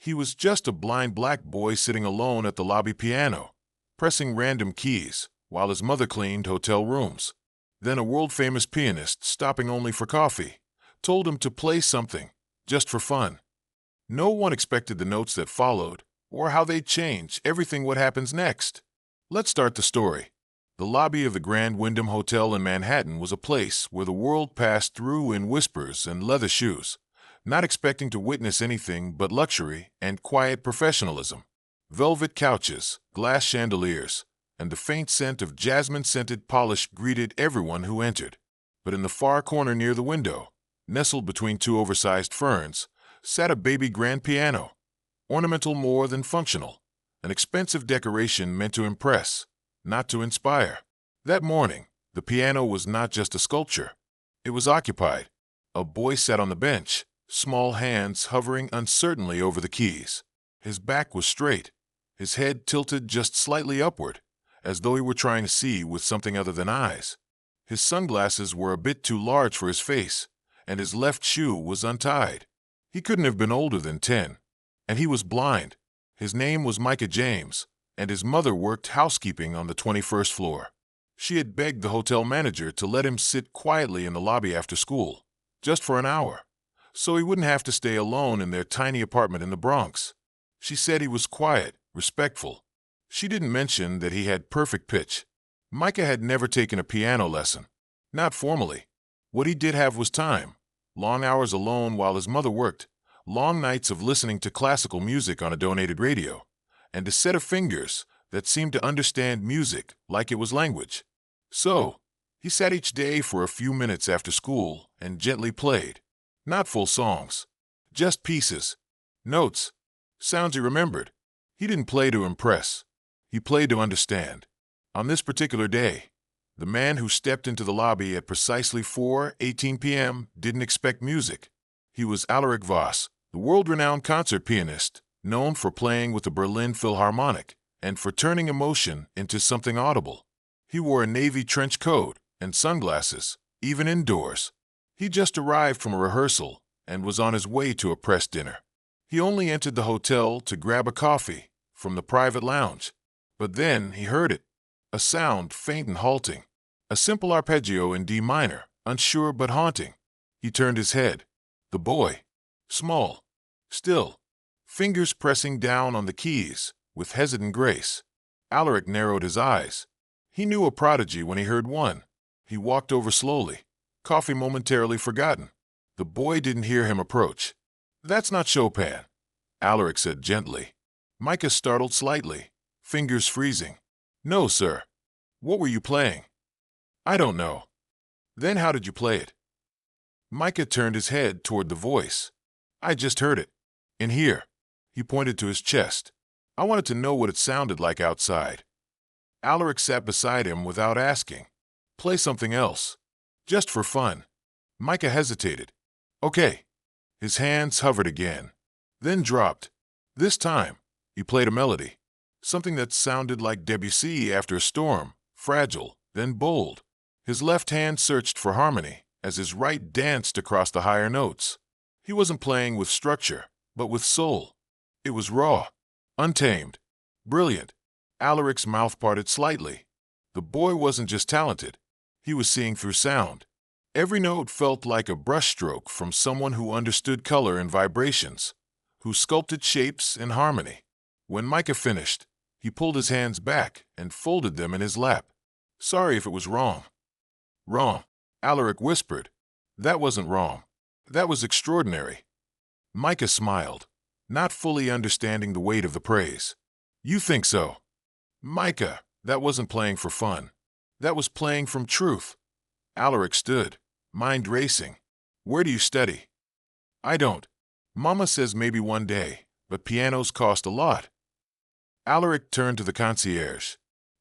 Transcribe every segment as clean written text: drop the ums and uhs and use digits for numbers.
He was just a blind black boy sitting alone at the lobby piano, pressing random keys, while his mother cleaned hotel rooms. Then a world-famous pianist, stopping only for coffee, told him to play something, just for fun. No one expected the notes that followed, or how they'd change everything what happens next. Let's start the story. The lobby of the Grand Wyndham Hotel in Manhattan was a place where the world passed through in whispers and leather shoes, not expecting to witness anything but luxury and quiet professionalism. Velvet couches, glass chandeliers, and the faint scent of jasmine-scented polish greeted everyone who entered. But in the far corner near the window, nestled between two oversized ferns, sat a baby grand piano, ornamental more than functional, an expensive decoration meant to impress, not to inspire. That morning, the piano was not just a sculpture. It was occupied. A boy sat on the bench, small hands hovering uncertainly over the keys. His back was straight, his head tilted just slightly upward, as though he were trying to see with something other than eyes. His sunglasses were a bit too large for his face, and his left shoe was untied. He couldn't have been older than 10, and he was blind. His name was Micah James, and his mother worked housekeeping on the 21st floor. She had begged the hotel manager to let him sit quietly in the lobby after school, just for an hour, so he wouldn't have to stay alone in their tiny apartment in the Bronx. She said he was quiet, respectful. She didn't mention that he had perfect pitch. Micah had never taken a piano lesson, not formally. What he did have was time, long hours alone while his mother worked, long nights of listening to classical music on a donated radio, and a set of fingers that seemed to understand music like it was language. So, he sat each day for a few minutes after school and gently played. Not full songs, just pieces, notes, sounds he remembered. He didn't play to impress. He played to understand. On this particular day, the man who stepped into the lobby at precisely 4:18 p.m. didn't expect music. He was Alaric Voss, the world-renowned concert pianist, known for playing with the Berlin Philharmonic and for turning emotion into something audible. He wore a navy trench coat and sunglasses, even indoors. He just arrived from a rehearsal and was on his way to a press dinner. He only entered the hotel to grab a coffee from the private lounge. But then he heard it, a sound faint and halting, a simple arpeggio in D minor, unsure but haunting. He turned his head. The boy, small, still, fingers pressing down on the keys with hesitant grace. Alaric narrowed his eyes. He knew a prodigy when he heard one. He walked over slowly, coffee momentarily forgotten. The boy didn't hear him approach. "That's not Chopin," Alaric said gently. Micah startled slightly, fingers freezing. "No, sir." "What were you playing?" "I don't know." "Then how did you play it?" Micah turned his head toward the voice. "I just heard it. In here." He pointed to his chest. "I wanted to know what it sounded like outside." Alaric sat beside him without asking. "Play something else. Just for fun." Micah hesitated. "Okay." His hands hovered again, then dropped. This time, he played a melody. Something that sounded like Debussy after a storm, fragile, then bold. His left hand searched for harmony as his right danced across the higher notes. He wasn't playing with structure, but with soul. It was raw, untamed, brilliant. Alaric's mouth parted slightly. The boy wasn't just talented. He was seeing through sound. Every note felt like a brushstroke from someone who understood color and vibrations, who sculpted shapes in harmony. When Micah finished, he pulled his hands back and folded them in his lap. "Sorry if it was wrong." "Wrong," Alaric whispered. "That wasn't wrong. That was extraordinary." Micah smiled, not fully understanding the weight of the praise. "You think so?" "Micah, that wasn't playing for fun. That was playing from truth." Alaric stood, mind racing. "Where do you study?" "I don't. Mama says maybe one day, but pianos cost a lot." Alaric turned to the concierge.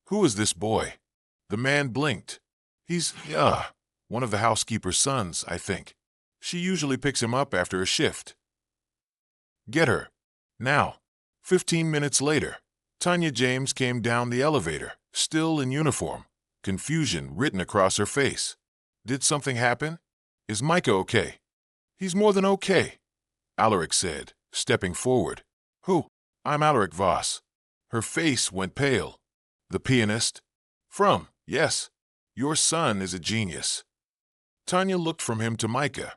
"Who is this boy?" The man blinked. "He's, one of the housekeeper's sons, I think. She usually picks him up after a shift." "Get her. Now." 15 minutes later, Tanya James came down the elevator, still in uniform, confusion written across her face. "Did something happen? Is Micah okay?" "He's more than okay," Alaric said, stepping forward. Who? I'm Alaric Voss. Her face went pale. The pianist? From, yes. Your son is a genius. Tanya looked from him to Micah,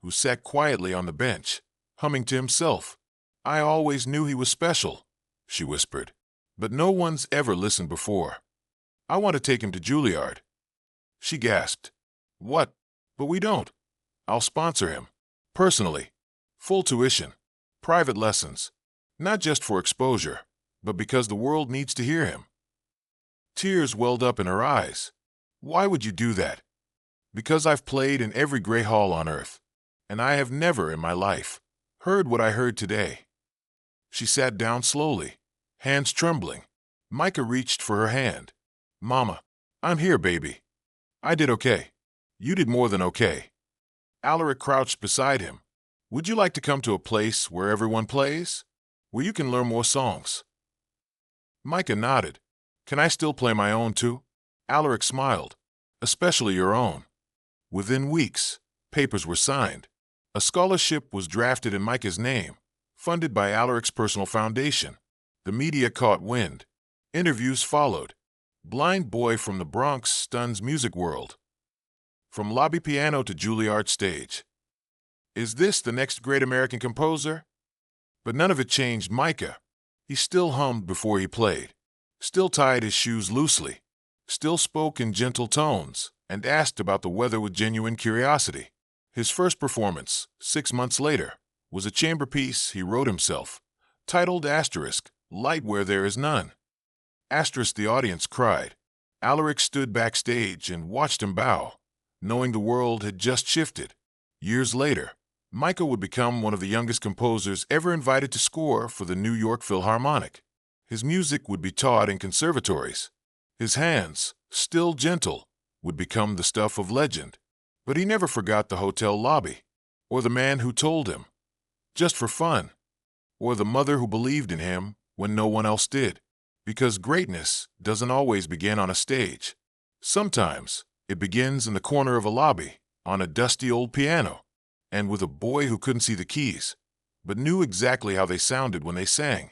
who sat quietly on the bench, humming to himself. I always knew he was special, she whispered, but no one's ever listened before. I want to take him to Juilliard. She gasped. What? But we don't. I'll sponsor him. Personally. Full tuition. Private lessons. Not just for exposure, but because the world needs to hear him. Tears welled up in her eyes. Why would you do that? Because I've played in every gray hall on earth, and I have never in my life heard what I heard today. She sat down slowly, hands trembling. Micah reached for her hand. Mama, I'm here, baby. I did okay. You did more than okay. Alaric crouched beside him. Would you like to come to a place where everyone plays? Where you can learn more songs? Micah nodded. Can I still play my own too? Alaric smiled. Especially your own. Within weeks, papers were signed. A scholarship was drafted in Micah's name, funded by Alaric's personal foundation. The media caught wind. Interviews followed. Blind boy from the Bronx stuns music world. From lobby piano to Juilliard stage. Is this the next great American composer? But none of it changed Micah. He still hummed before he played, still tied his shoes loosely, still spoke in gentle tones, and asked about the weather with genuine curiosity. His first performance, 6 months later, was a chamber piece he wrote himself, titled Asterisk, Light Where There Is None. Asterisk, the audience cried. Alaric stood backstage and watched him bow, knowing the world had just shifted. Years later, Micah would become one of the youngest composers ever invited to score for the New York Philharmonic. His music would be taught in conservatories. His hands, still gentle, would become the stuff of legend. But he never forgot the hotel lobby, or the man who told him, just for fun, or the mother who believed in him when no one else did. Because greatness doesn't always begin on a stage. Sometimes it begins in the corner of a lobby, on a dusty old piano, and with a boy who couldn't see the keys, but knew exactly how they sounded when they sang.